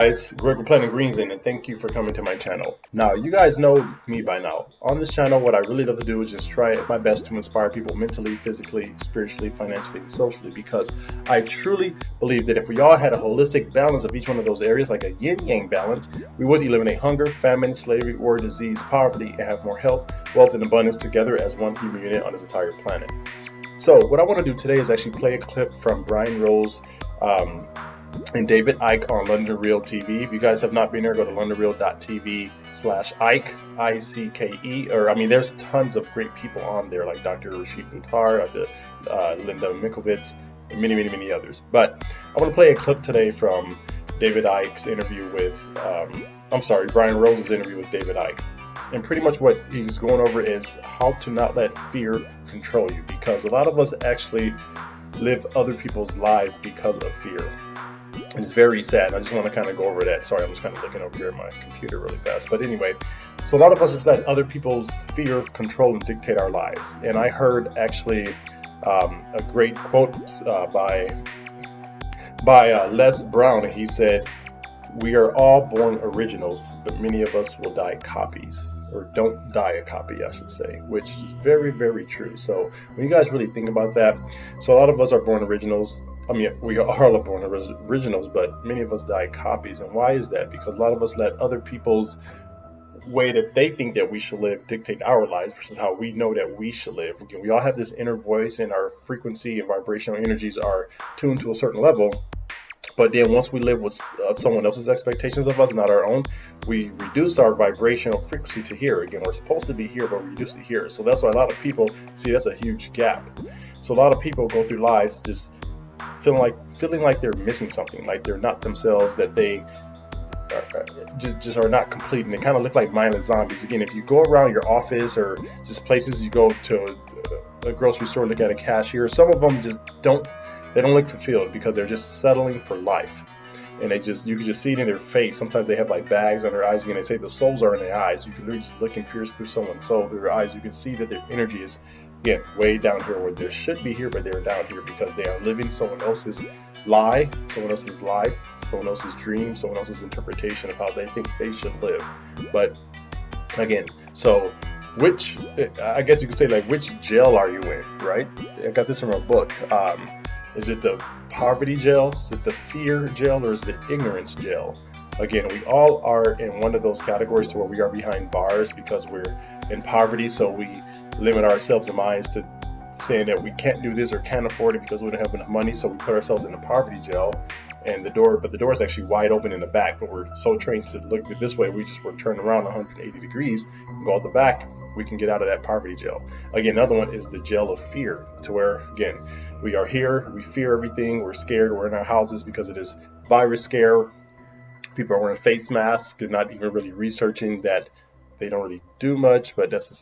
Guys, Greg with Green Zen, and thank you for coming to my channel. Now, you guys know me by now. On this channel, what I really love to do is just try my best to inspire people mentally, physically, spiritually, financially, and socially, because I truly believe that if we all had a holistic balance of each one of those areas, like a yin-yang balance, we would eliminate hunger, famine, slavery, war, disease, poverty, and have more health, wealth, and abundance together as one human unit on this entire planet. So what I want to do today is actually play a clip from Brian Rose and David Icke on London Real TV. If you guys have not been there, go to londonreal.tv/Icke, I-C-K-E, or I mean, there's tons of great people on there, like Dr. Rashid Buttar, Linda Mikovits, and many others. But I want to play a clip today from David Icke's interview with, Brian Rose's interview with David Icke. And pretty much what he's going over is how to not let fear control you, because a lot of us actually live other people's lives because of fear. It's very sad. I just want to kind of go over that. Sorry, I'm just kind of looking over here at my computer really fast. But anyway, so a lot of us just let other people's fear control and dictate our lives. And I heard actually a great quote by Les Brown. And he said, "We are all born originals, but many of us will die copies." Or don't die a copy, I should say, which is very true. So when you guys really think about that, so a lot of us are born originals. I mean, we are all born originals, but many of us die copies. And why is that? Because a lot of us let other people's way that they think that we should live dictate our lives versus how we know that we should live. Again, we all have this inner voice, and our frequency and vibrational energies are tuned to a certain level. But then once we live with someone else's expectations of us, not our own, we reduce our vibrational frequency to here. Again, we're supposed to be here, but we reduce it here. So that's why a lot of people see that's a huge gap. So a lot of people go through lives just feeling like they're missing something, like they're not themselves, that they just are not complete, and they kind of look like mindless zombies. Again, if you go around your office or just places, you go to a grocery store, look at a cashier, some of them just don't look fulfilled because they're just settling for life. And you can just see it in their face. Sometimes they have like bags on their eyes. Again, they say the souls are in their eyes. You can literally just look and pierce through someone's soul, through their eyes. You can see that their energy is, again, way down here where they should be here, but they're down here because they are living someone else's lie, someone else's life, someone else's dream, someone else's interpretation of how they think they should live. But again, so I guess you could say, like, which jail are you in, right? I got this from a book. Is it the poverty jail? Is it the fear jail? Or is it ignorance jail? Again, we all are in one of those categories to where we are behind bars because we're in poverty. So we limit ourselves and minds to saying that we can't do this or can't afford it because we don't have enough money. So we put ourselves in a poverty jail, and the door is actually wide open in the back. But we're so trained to look this way, we're turn around 180 degrees and go out the back. We can get out of that poverty jail. Again, another one is the jail of fear, to where, again, we are here, we fear everything, we're scared, we're in our houses because of this virus scare. People are wearing face masks. They're not even really researching that they don't really do much, but that's a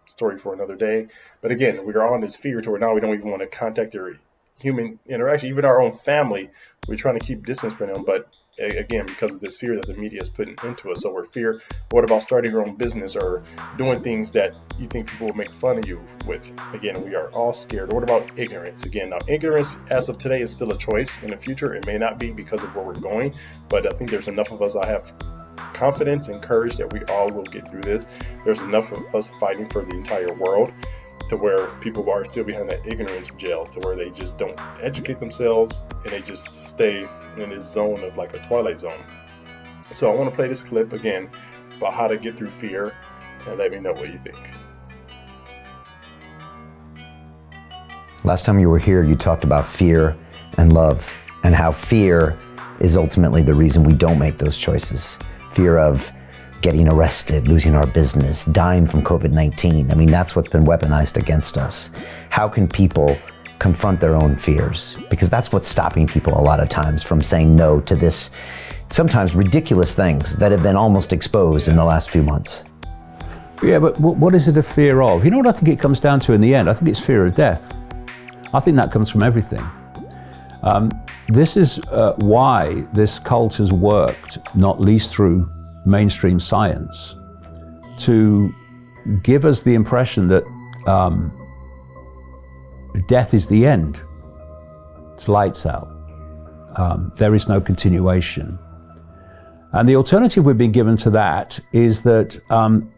story for another day. But again, we are on this fear to where now we don't even want to contact their human interaction, even our own family. We're trying to keep distance from them, but again, because of this fear that the media is putting into us. So we're fear. What about starting your own business or doing things that you think people will make fun of you with? Again, we are all scared. Or what about ignorance? Again, now ignorance as of today is still a choice. In the future, it may not be because of where we're going, but I think there's enough of us. I have confidence and courage that we all will get through this. There's enough of us fighting for the entire world to where people are still behind that ignorance jail, to where they just don't educate themselves and they just stay in this zone of like a twilight zone. So I want to play this clip again about how to get through fear, and let me know what you think. Last time you were here, you talked about fear and love, and how fear is ultimately the reason we don't make those choices. Fear of getting arrested, losing our business, dying from COVID-19. I mean, that's what's been weaponized against us. How can people confront their own fears? Because that's what's stopping people a lot of times from saying no to this sometimes ridiculous things that have been almost exposed in the last few months. Yeah, but what is it a fear of? You know what I think it comes down to in the end? I think it's fear of death. I think that comes from everything. This is why this cult has worked, not least through mainstream science, to give us the impression that death is the end. It's lights out. There is no continuation. And the alternative we've been given to that is that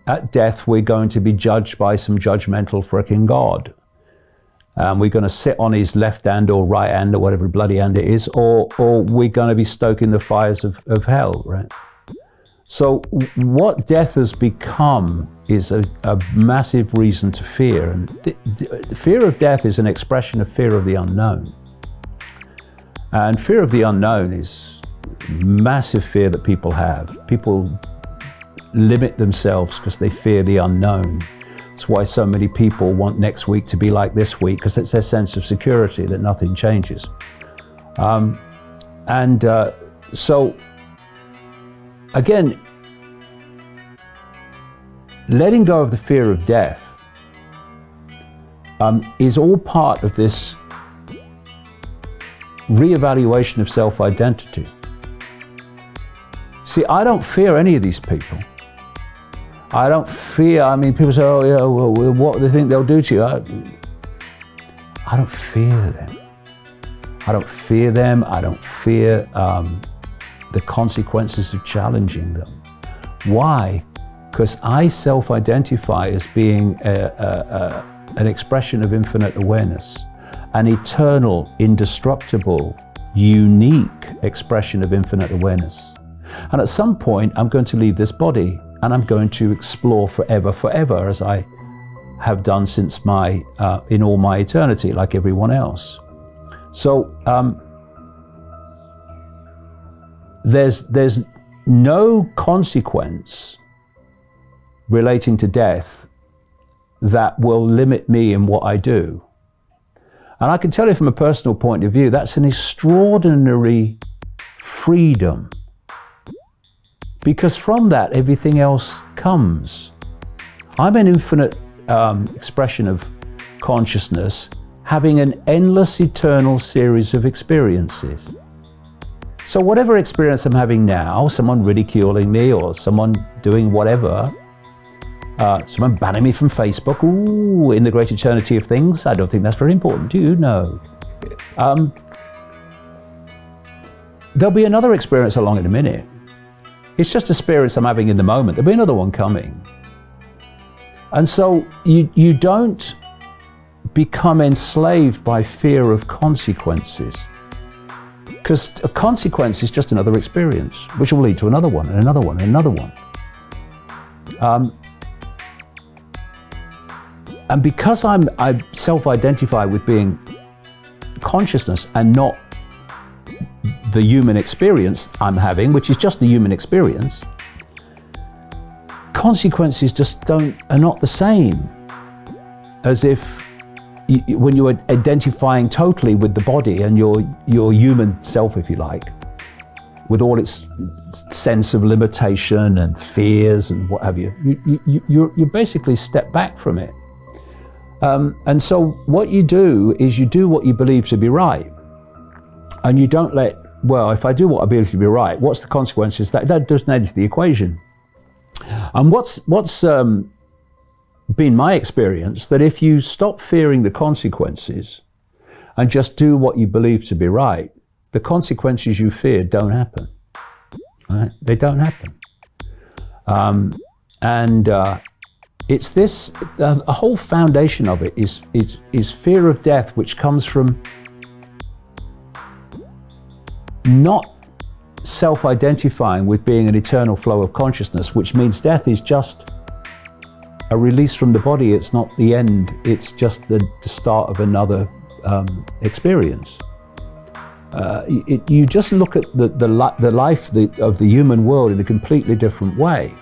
at death, we're going to be judged by some judgmental frickin' God. We're going to sit on his left hand or right hand or whatever bloody hand it is, or we're going to be stoking the fires of hell, right? So what death has become is a massive reason to fear. And the fear of death is an expression of fear of the unknown. And fear of the unknown is massive fear that people have. People limit themselves because they fear the unknown. That's why so many people want next week to be like this week, because it's their sense of security that nothing changes. So again, letting go of the fear of death is all part of this reevaluation of self-identity. See, I don't fear any of these people. I don't fear, I mean, people say, oh yeah, well, what do they think they'll do to you? I don't fear them. I don't fear them. I don't fear the consequences of challenging them. Why? Because I self-identify as being an expression of infinite awareness, an eternal, indestructible, unique expression of infinite awareness. And at some point, I'm going to leave this body and I'm going to explore forever, as I have done since in all my eternity, like everyone else. So there's no consequence relating to death that will limit me in what I do. And I can tell you from a personal point of view, that's an extraordinary freedom. Because from that, everything else comes. I'm an infinite expression of consciousness, having an endless, eternal series of experiences. So whatever experience I'm having now, someone ridiculing me or someone doing whatever, someone banning me from Facebook, ooh, in the great eternity of things, I don't think that's very important, do you? No. There'll be another experience along in a minute. It's just a experience I'm having in the moment. There'll be another one coming. And so you don't become enslaved by fear of consequences, because a consequence is just another experience, which will lead to another one and another one and another one. And because I self-identify with being consciousness and not the human experience I'm having, which is just the human experience, consequences just are not the same as if when you're identifying totally with the body and your human self, if you like, with all its sense of limitation and fears and what have you. You basically step back from it. And so what you do is you do what you believe to be right. And you don't well, if I do what I believe to be right, what's the consequences? That doesn't add to the equation. And what's been my experience, that if you stop fearing the consequences and just do what you believe to be right, the consequences you fear don't happen. Right? They don't happen. It's this, a whole foundation of it is fear of death, which comes from not self-identifying with being an eternal flow of consciousness, which means death is just a release from the body. It's not the end, it's just the start of another experience. You just look at the life of the human world in a completely different way.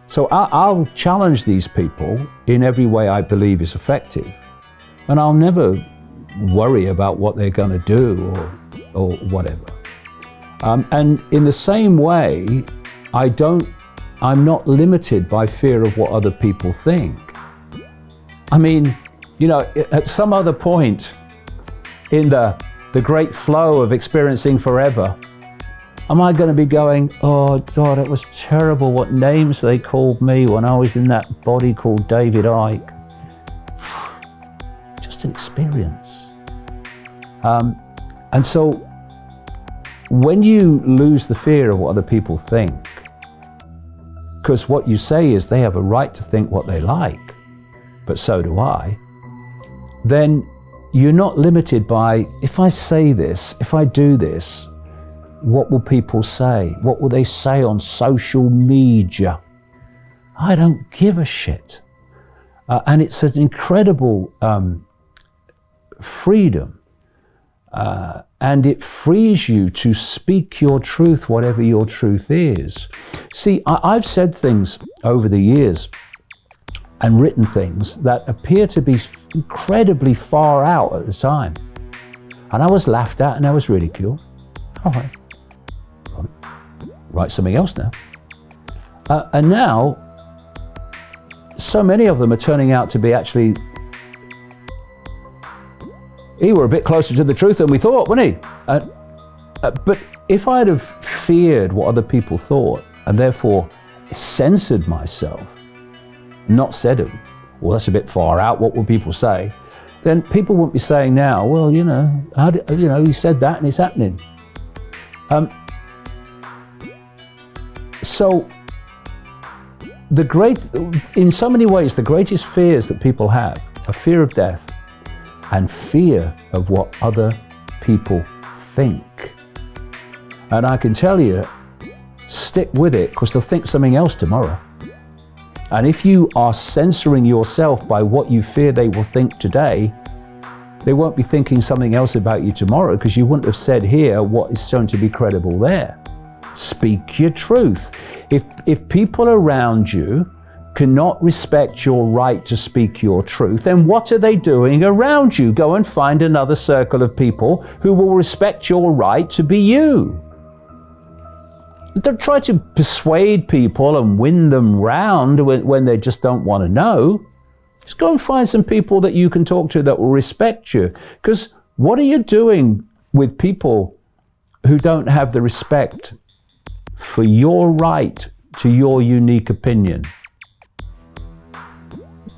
So I'll challenge these people in every way I believe is effective, and I'll never worry about what they're going to do or whatever. And in the same way, I'm not limited by fear of what other people think. I mean, you know, at some other point in the great flow of experiencing forever, am I going to be going, oh God, it was terrible what names they called me when I was in that body called David Icke? Just an experience. And so when you lose the fear of what other people think, because what you say is they have a right to think what they like, but so do I, then you're not limited by, if I say this, if I do this, what will people say? What will they say on social media? I don't give a shit. And it's an incredible freedom. And it frees you to speak your truth, whatever your truth is. See, I've said things over the years and written things that appear to be incredibly far out at the time. And I was laughed at and I was ridiculed. All right, write something else now. And now, so many of them are turning out to be actually, he were a bit closer to the truth than we thought, wasn't he? But if I'd have feared what other people thought and therefore censored myself, not said them, well, that's a bit far out, what will people say? Then people wouldn't be saying now, well, you know, he said that and it's happening. So, in so many ways, the greatest fears that people have are fear of death and fear of what other people think. And I can tell you, stick with it, because they'll think something else tomorrow. And if you are censoring yourself by what you fear they will think today, they won't be thinking something else about you tomorrow, because you wouldn't have said here what is shown to be credible there. Speak your truth. If people around you cannot respect your right to speak your truth, then what are they doing around you? Go and find another circle of people who will respect your right to be you. Don't try to persuade people and win them round when they just don't want to know. Just go and find some people that you can talk to that will respect you. Because what are you doing with people who don't have the respect for your right to your unique opinion?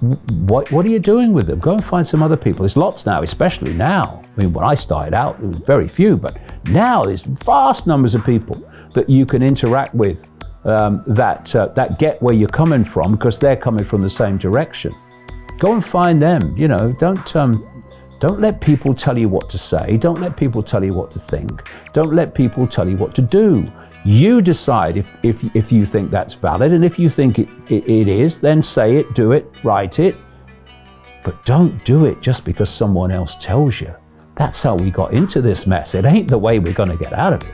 What are you doing with them? Go and find some other people. There's lots now, especially now. I mean, when I started out, there was very few, but now there's vast numbers of people that you can interact with that get where you're coming from, because they're coming from the same direction. Go and find them. You know, don't let people tell you what to say. Don't let people tell you what to think. Don't let people tell you what to do. You decide if you think that's valid, and if you think it is, then say it, do it, write it. But don't do it just because someone else tells you. That's how we got into this mess. It ain't the way we're going to get out of it.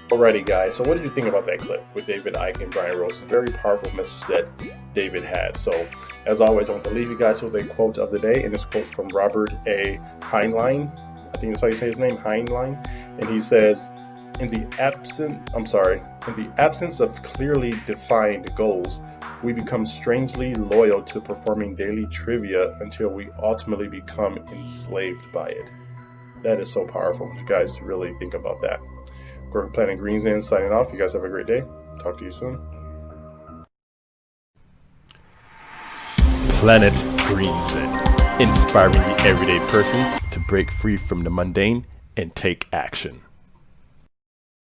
Alrighty, guys, so what did you think about that clip with David Icke and Brian Rose? A very powerful message that David had. So, as always, I want to leave you guys with a quote of the day, and this quote from Robert A. Heinlein. I think that's how you say his name, Heinlein. And he says, in the absence of clearly defined goals, we become strangely loyal to performing daily trivia until we ultimately become enslaved by it. That is so powerful. You guys really think about that. We're Planet Green Zen signing off. You guys have a great day. Talk to you soon. Planet Green Zen, inspiring the everyday person to break free from the mundane and take action.